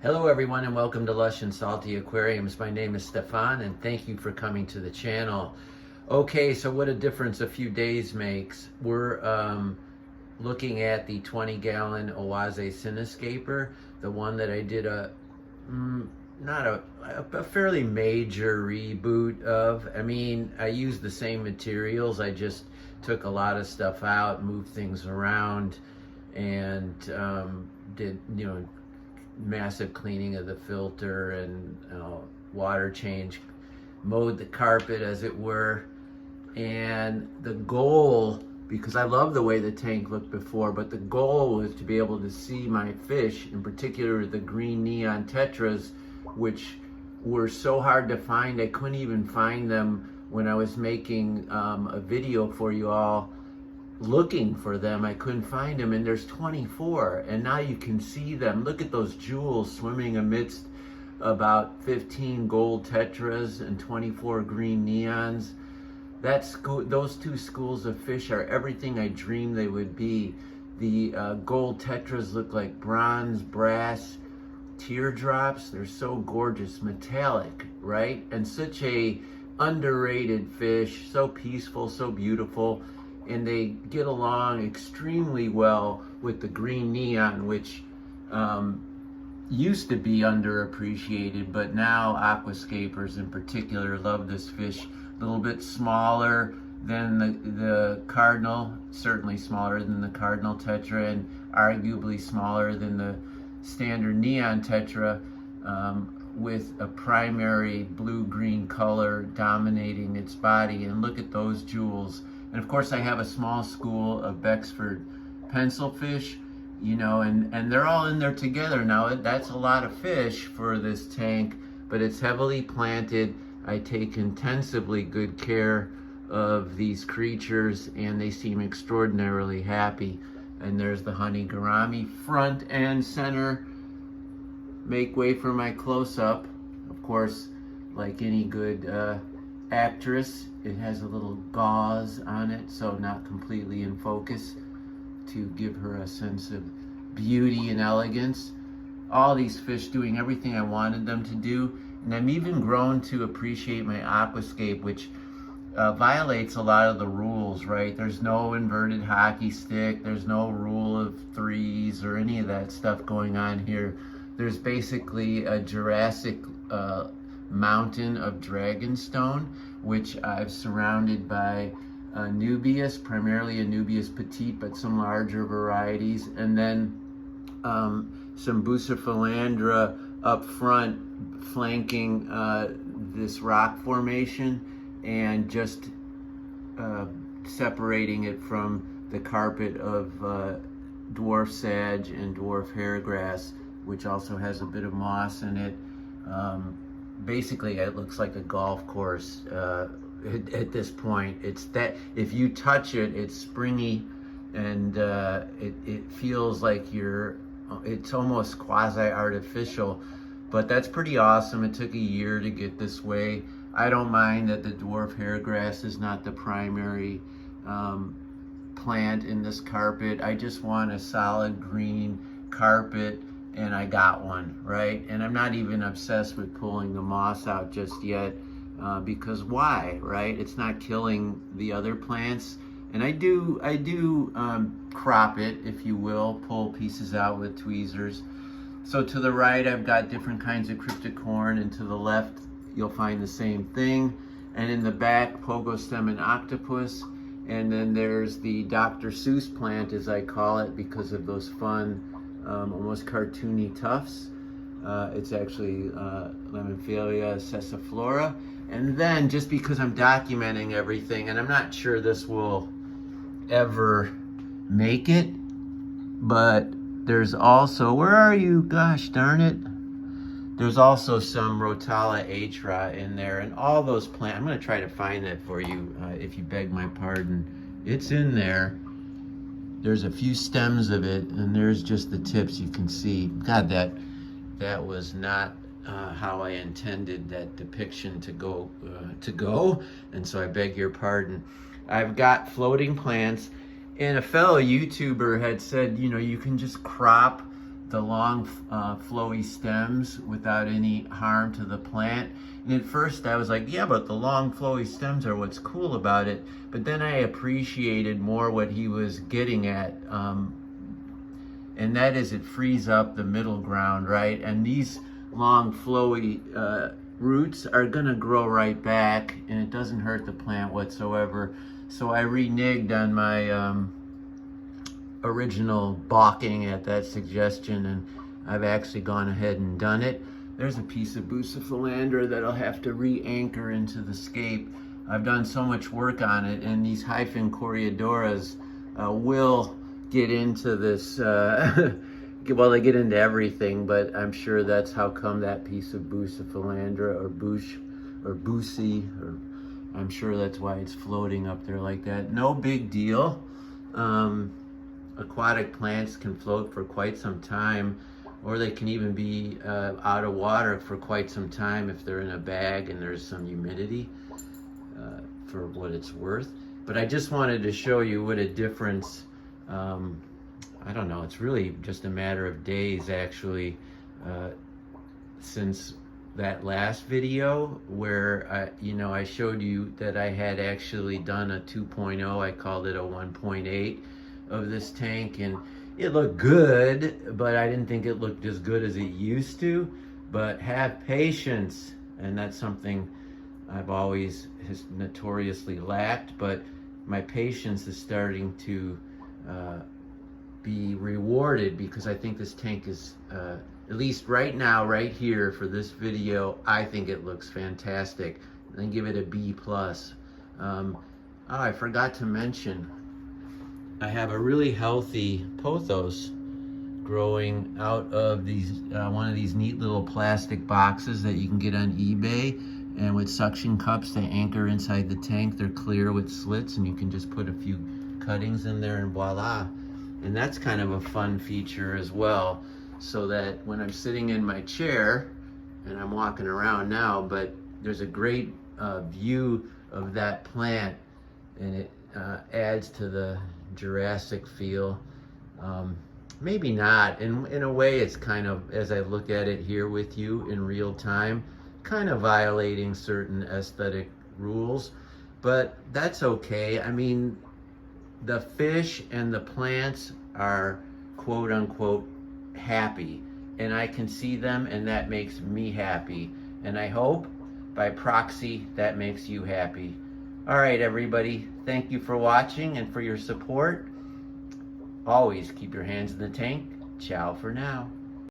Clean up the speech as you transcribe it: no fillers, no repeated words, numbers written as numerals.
Hello everyone and welcome to Lush and Salty Aquariums. My name is Stefan and thank you for coming to the channel. Okay, so what a difference a few days makes. We're looking at the 20-gallon Oase Cinescaper, the one that I did not a fairly major reboot of. I mean, I used the same materials, I just took a lot of stuff out, moved things around, and did, massive cleaning of the filter and water change, mowed the carpet as it were. And the goal, because I love the way the tank looked before, but the goal was to be able to see my fish, in particular the green neon tetras, which were so hard to find. I couldn't even find them when I was making a video for you all looking for them. I couldn't find them, and there's 24, and now you can see them. Look at those jewels swimming amidst about 15 gold tetras and 24 green neons. Those two schools of fish are everything I dreamed they would be. The gold tetras look like bronze, brass teardrops. They're so gorgeous, metallic, right? And such a underrated fish, so peaceful, so beautiful. And they get along extremely well with the green neon, which used to be underappreciated, but now aquascapers in particular love this fish. A little bit smaller than the cardinal, certainly smaller than the cardinal tetra, and arguably smaller than the standard neon tetra, with a primary blue-green color dominating its body. And look at those jewels. And of course I have a small school of Bexford pencilfish, and they're all in there together. Now that's a lot of fish for this tank, but it's heavily planted. I take intensively good care of these creatures and they seem extraordinarily happy. And there's the honey gourami front and center. Make way for my close-up. Of course, like any good actress, it has a little gauze on it, so not completely in focus, to give her a sense of beauty and elegance. All these fish doing everything I wanted them to do, and I'm even grown to appreciate my aquascape, which violates a lot of the rules, right? There's no inverted hockey stick, there's no rule of threes or any of that stuff going on here. There's basically a Jurassic mountain of dragonstone, which I've surrounded by Nubius, primarily a Nubius petite, but some larger varieties, and then some Bucephalandra up front flanking this rock formation, and just separating it from the carpet of dwarf sage and dwarf hairgrass, which also has a bit of moss in it. Basically, it looks like a golf course at this point. It's that if you touch it, it's springy, and it feels like it's almost quasi-artificial, but that's pretty awesome. It took a year to get this way. I don't mind that the dwarf hairgrass is not the primary plant in this carpet. I just want a solid green carpet, and I got one, right? And I'm not even obsessed with pulling the moss out just yet, because why, right? It's not killing the other plants. And I do crop it, if you will, pull pieces out with tweezers. So to the right, I've got different kinds of cryptocorn, and to the left, you'll find the same thing. And in the back, pogostem and octopus. And then there's the Dr. Seuss plant, as I call it, because of those fun, almost cartoony tufts. It's actually Lemmonphalia sessiflora. And then, just because I'm documenting everything, and I'm not sure this will ever make it, but there's also, where are you? Gosh darn it. There's also some Rotala atra in there, and all those plants. I'm going to try to find that for you, if you beg my pardon. It's in there. There's a few stems of it, and there's just the tips you can see. God, that was not how I intended that depiction to go, and so I beg your pardon. I've got floating plants, and a fellow YouTuber had said, you can just crop the long flowy stems without any harm to the plant. And at first I was like, yeah, but the long flowy stems are what's cool about it. But then I appreciated more what he was getting at, and that is it frees up the middle ground, right? And these long flowy roots are gonna grow right back, and it doesn't hurt the plant whatsoever. So I reneged on my original balking at that suggestion, and I've actually gone ahead and done it. There's a piece of bucephalandra that I'll have to re-anchor into the scape. I've done so much work on it, and these hyphen coreodoras will get into this, well, they get into everything, but I'm sure that's how come that piece of bucephalandra or bush or bucy, or I'm sure that's why it's floating up there like that. No big deal. Aquatic plants can float for quite some time, or they can even be out of water for quite some time if they're in a bag and there's some humidity, for what it's worth. But I just wanted to show you what a difference, I don't know, it's really just a matter of days actually, since that last video where I showed you that I had actually done a 2.0, I called it a 1.8 of this tank, and it looked good, but I didn't think it looked as good as it used to. But have patience, and that's something I've always notoriously lacked, but my patience is starting to be rewarded, because I think this tank is, at least right now, right here for this video, I think it looks fantastic. And give it a B+. Oh, I forgot to mention, I have a really healthy pothos growing out of these one of these neat little plastic boxes that you can get on eBay, and with suction cups they anchor inside the tank. They're clear with slits, and you can just put a few cuttings in there and voila. And that's kind of a fun feature as well, so that when I'm sitting in my chair, and I'm walking around now, but there's a great view of that plant, and it adds to the Jurassic feel. Maybe not. In a way, it's kind of, as I look at it here with you in real time, kind of violating certain aesthetic rules, but that's okay. I mean, the fish and the plants are quote unquote happy, and I can see them, and that makes me happy, and I hope by proxy that makes you happy. All right, everybody, thank you for watching and for your support. Always keep your hands in the tank. Ciao for now.